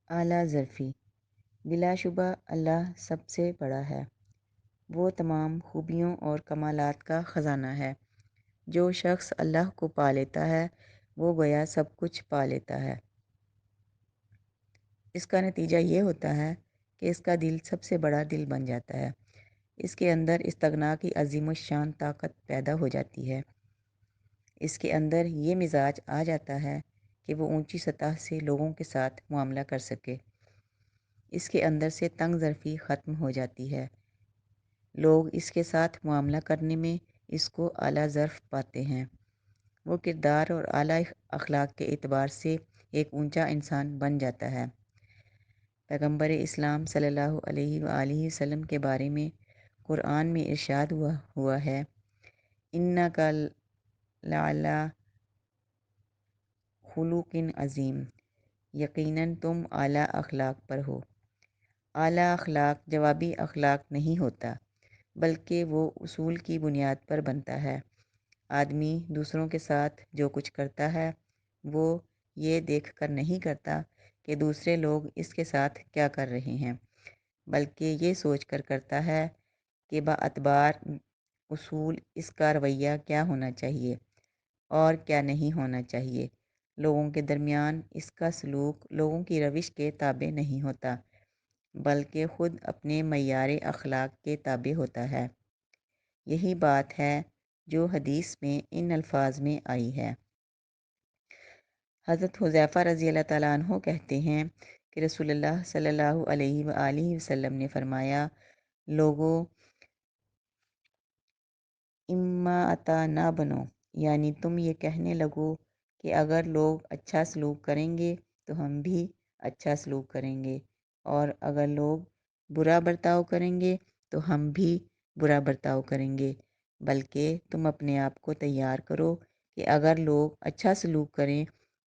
اعلیٰ ظرفی بلا شبہ اللہ سب سے بڑا ہے۔ وہ تمام خوبیوں اور کمالات کا خزانہ ہے۔ جو شخص اللہ کو پا لیتا ہے وہ گویا سب کچھ پا لیتا ہے۔ اس کا نتیجہ یہ ہوتا ہے کہ اس کا دل سب سے بڑا دل بن جاتا ہے۔ اس کے اندر استغنا کی عظیم الشان طاقت پیدا ہو جاتی ہے۔ اس کے اندر یہ مزاج آ جاتا ہے کہ وہ اونچی سطح سے لوگوں کے ساتھ معاملہ کر سکے۔ اس کے اندر سے تنگ ظرفی ختم ہو جاتی ہے۔ لوگ اس کے ساتھ معاملہ کرنے میں اس کو اعلیٰ ظرف پاتے ہیں۔ وہ کردار اور اعلیٰ اخلاق کے اعتبار سے ایک اونچا انسان بن جاتا ہے۔ پیغمبر اسلام صلی اللہ علیہ وآلہ وسلم کے بارے میں قرآن میں ارشاد ہوا ہے، اِنَّکَ لَعَلیٰ خُلُقٍ عظیم، یقیناً تم اعلیٰ اخلاق پر ہو۔ اعلیٰ اخلاق جوابی اخلاق نہیں ہوتا، بلکہ وہ اصول کی بنیاد پر بنتا ہے۔ آدمی دوسروں کے ساتھ جو کچھ کرتا ہے وہ یہ دیکھ کر نہیں کرتا کہ دوسرے لوگ اس کے ساتھ کیا کر رہے ہیں، بلکہ یہ سوچ کر کرتا ہے کہ باعتبار اصول اس کا رویہ کیا ہونا چاہیے اور کیا نہیں ہونا چاہیے۔ لوگوں کے درمیان اس کا سلوک لوگوں کی روش کے تابع نہیں ہوتا، بلکہ خود اپنے معیار اخلاق کے تابع ہوتا ہے۔ یہی بات ہے جو حدیث میں ان الفاظ میں آئی ہے۔ حضرت حذیفہ رضی اللہ تعالیٰ عنہ کہتے ہیں کہ رسول اللہ صلی اللہ علیہ وآلہ وسلم نے فرمایا، لوگوں اماءتا نہ بنو، یعنی تم یہ کہنے لگو کہ اگر لوگ اچھا سلوک کریں گے تو ہم بھی اچھا سلوک کریں گے، اور اگر لوگ برا برتاؤ کریں گے تو ہم بھی برا برتاؤ کریں گے، بلکہ تم اپنے آپ کو تیار کرو کہ اگر لوگ اچھا سلوک کریں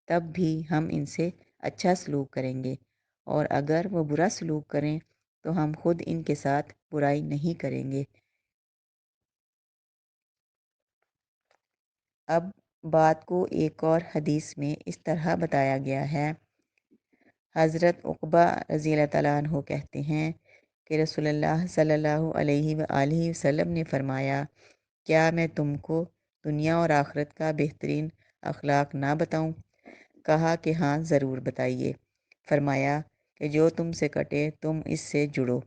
تب بھی ہم ان سے اچھا سلوک کریں گے، اور اگر وہ برا سلوک کریں تو ہم خود ان کے ساتھ برائی نہیں کریں گے۔ اب بات کو ایک اور حدیث میں اس طرح بتایا گیا ہے۔ حضرت عقبہ رضی اللہ تعالیٰ عنہ کہتے ہیں کہ رسول اللہ صلی اللہ علیہ وآلہ وسلم نے فرمایا، کیا میں تم کو دنیا اور آخرت کا بہترین اخلاق نہ بتاؤں؟ کہا کہ ہاں ضرور بتائیے۔ فرمایا کہ جو تم سے کٹے تم اس سے جڑو،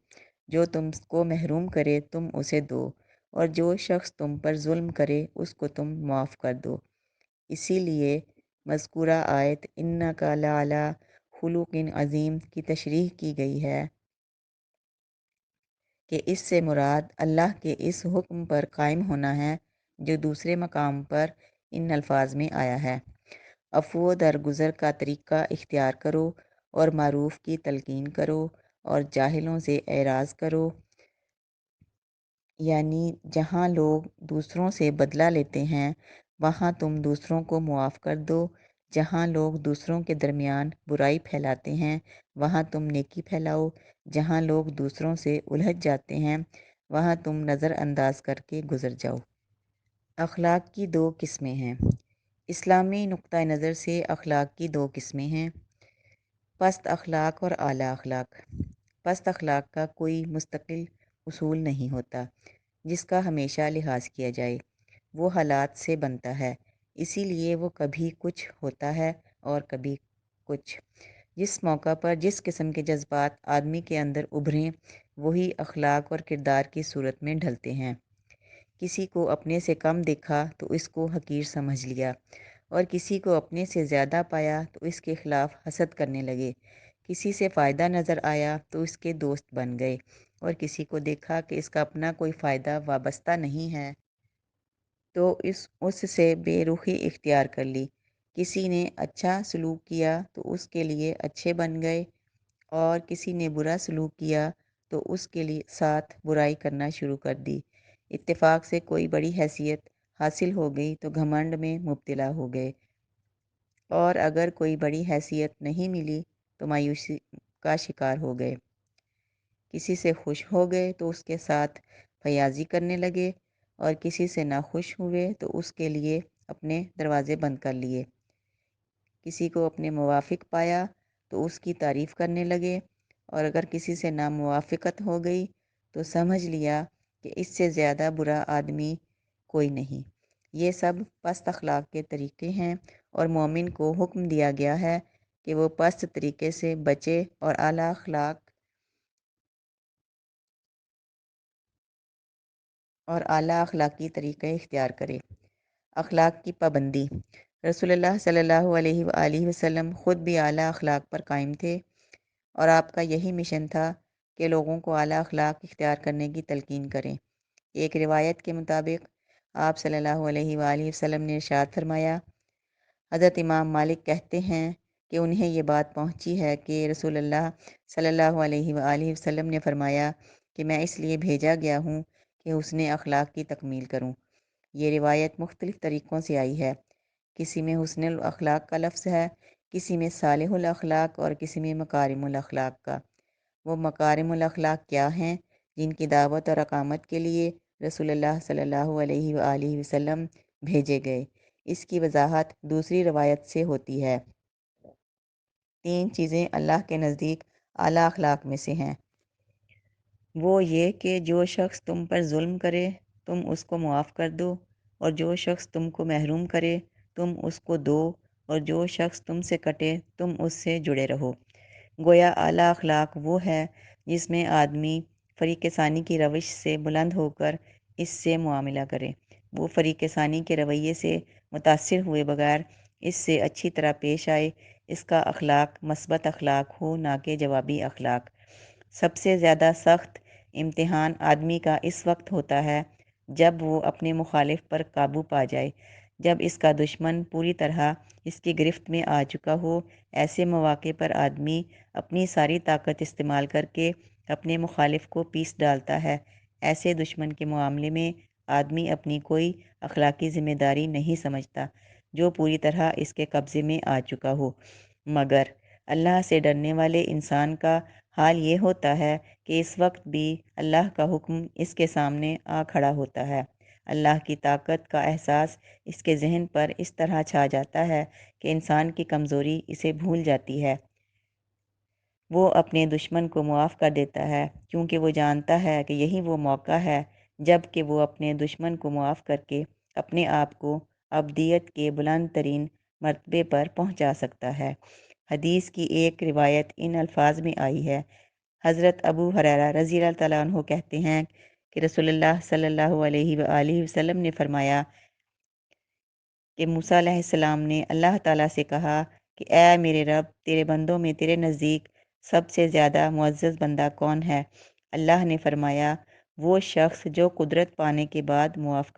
جو تم کو محروم کرے تم اسے دو، اور جو شخص تم پر ظلم کرے اس کو تم معاف کر دو۔ اسی لیے مذکورہ آیت اِنَّکَ لَعَلیٰ خُلُقٍ عظیم کی تشریح کی گئی ہے کہ اس سے مراد اللہ کے اس حکم پر قائم ہونا ہے جو دوسرے مقام پر ان الفاظ میں آیا ہے، عفو درگزر کا طریقہ اختیار کرو اور معروف کی تلقین کرو اور جاہلوں سے اعراض کرو۔ یعنی جہاں لوگ دوسروں سے بدلہ لیتے ہیں وہاں تم دوسروں کو معاف کر دو، جہاں لوگ دوسروں کے درمیان برائی پھیلاتے ہیں وہاں تم نیکی پھیلاؤ، جہاں لوگ دوسروں سے الجھ جاتے ہیں وہاں تم نظر انداز کر کے گزر جاؤ۔ اخلاق کی دو قسمیں ہیں۔ اسلامی نقطہ نظر سے اخلاق کی دو قسمیں ہیں، پست اخلاق اور اعلیٰ اخلاق۔ پست اخلاق کا کوئی مستقل اصول نہیں ہوتا جس کا ہمیشہ لحاظ کیا جائے، وہ حالات سے بنتا ہے، اسی لیے وہ کبھی کچھ ہوتا ہے اور کبھی کچھ۔ جس موقع پر جس قسم کے جذبات آدمی کے اندر ابھریں وہی اخلاق اور کردار کی صورت میں ڈھلتے ہیں۔ کسی کو اپنے سے کم دیکھا تو اس کو حقیر سمجھ لیا، اور کسی کو اپنے سے زیادہ پایا تو اس کے خلاف حسد کرنے لگے، کسی سے فائدہ نظر آیا تو اس کے دوست بن گئے، اور کسی کو دیکھا کہ اس کا اپنا کوئی فائدہ وابستہ نہیں ہے تو اس سے بے رخی اختیار کر لی۔ کسی نے اچھا سلوک کیا تو اس کے لیے اچھے بن گئے، اور کسی نے برا سلوک کیا تو اس کے لیے ساتھ برائی کرنا شروع کر دی۔ اتفاق سے کوئی بڑی حیثیت حاصل ہو گئی تو گھمنڈ میں مبتلا ہو گئے، اور اگر کوئی بڑی حیثیت نہیں ملی تو مایوسی کا شکار ہو گئے۔ کسی سے خوش ہو گئے تو اس کے ساتھ فیاضی کرنے لگے، اور کسی سے ناخوش ہوئے تو اس کے لیے اپنے دروازے بند کر لیے۔ کسی کو اپنے موافق پایا تو اس کی تعریف کرنے لگے، اور اگر کسی سے ناموافقت ہو گئی تو سمجھ لیا کہ اس سے زیادہ برا آدمی کوئی نہیں۔ یہ سب پست اخلاق کے طریقے ہیں، اور مومن کو حکم دیا گیا ہے کہ وہ پست طریقے سے بچے اور اعلیٰ اخلاقی طریقے اختیار کرے۔ اخلاق کی پابندی۔ رسول اللہ صلی اللہ علیہ وآلہ وسلم خود بھی اعلیٰ اخلاق پر قائم تھے، اور آپ کا یہی مشن تھا کہ لوگوں کو اعلیٰ اخلاق اختیار کرنے کی تلقین کریں۔ ایک روایت کے مطابق آپ صلی اللہ علیہ وآلہ وسلم نے ارشاد فرمایا، حضرت امام مالک کہتے ہیں کہ انہیں یہ بات پہنچی ہے کہ رسول اللہ صلی اللہ علیہ وآلہ وسلم نے فرمایا کہ میں اس لیے بھیجا گیا ہوں کہ حسن اخلاق کی تکمیل کروں۔ یہ روایت مختلف طریقوں سے آئی ہے، کسی میں حسن الاخلاق کا لفظ ہے، کسی میں صالح الاخلاق اور کسی میں مکارم الاخلاق کا۔ وہ مکارم الاخلاق کیا ہیں جن کی دعوت اور اقامت کے لیے رسول اللہ صلی اللہ علیہ وآلہ وسلم بھیجے گئے؟ اس کی وضاحت دوسری روایت سے ہوتی ہے۔ 3 چیزیں اللہ کے نزدیک اعلیٰ اخلاق میں سے ہیں۔ وہ یہ کہ جو شخص تم پر ظلم کرے تم اس کو معاف کر دو، اور جو شخص تم کو محروم کرے تم اس کو دو، اور جو شخص تم سے کٹے تم اس سے جڑے رہو۔ گویا اعلیٰ اخلاق وہ ہے جس میں آدمی فریق ثانی کی روش سے بلند ہو کر اس سے معاملہ کرے، وہ فریق ثانی کے رویے سے متاثر ہوئے بغیر اس سے اچھی طرح پیش آئے، اس کا اخلاق مثبت اخلاق ہو نہ کہ جوابی اخلاق۔ سب سے زیادہ سخت امتحان آدمی کا اس وقت ہوتا ہے جب وہ اپنے مخالف پر قابو پا جائے، جب اس کا دشمن پوری طرح اس کی گرفت میں آ چکا ہو۔ ایسے مواقع پر آدمی اپنی ساری طاقت استعمال کر کے اپنے مخالف کو پیس ڈالتا ہے۔ ایسے دشمن کے معاملے میں آدمی اپنی کوئی اخلاقی ذمہ داری نہیں سمجھتا جو پوری طرح اس کے قبضے میں آ چکا ہو، مگر اللہ سے ڈرنے والے انسان کا حال یہ ہوتا ہے کہ اس وقت بھی اللہ کا حکم اس کے سامنے آ کھڑا ہوتا ہے۔ اللہ کی طاقت کا احساس اس کے ذہن پر اس طرح چھا جاتا ہے کہ انسان کی کمزوری اسے بھول جاتی ہے۔ وہ اپنے دشمن کو معاف کر دیتا ہے کیونکہ وہ جانتا ہے کہ یہی وہ موقع ہے جب کہ وہ اپنے دشمن کو معاف کر کے اپنے آپ کو ابدیت کے بلند ترین مرتبے پر پہنچا سکتا ہے۔ حدیث کی ایک روایت ان الفاظ میں آئی ہے۔ حضرت ابو ہریرہ رضی اللہ تعالیٰ عنہ کہتے ہیں کہ رسول اللہ صلی اللہ علیہ وآلہ وسلم نے فرمایا کہ موسیٰ علیہ السلام نے اللہ تعالیٰ سے کہا کہ اے میرے رب، تیرے بندوں میں تیرے نزدیک سب سے زیادہ معزز بندہ کون ہے؟ اللہ نے فرمایا، وہ شخص جو قدرت پانے کے بعد معاف کر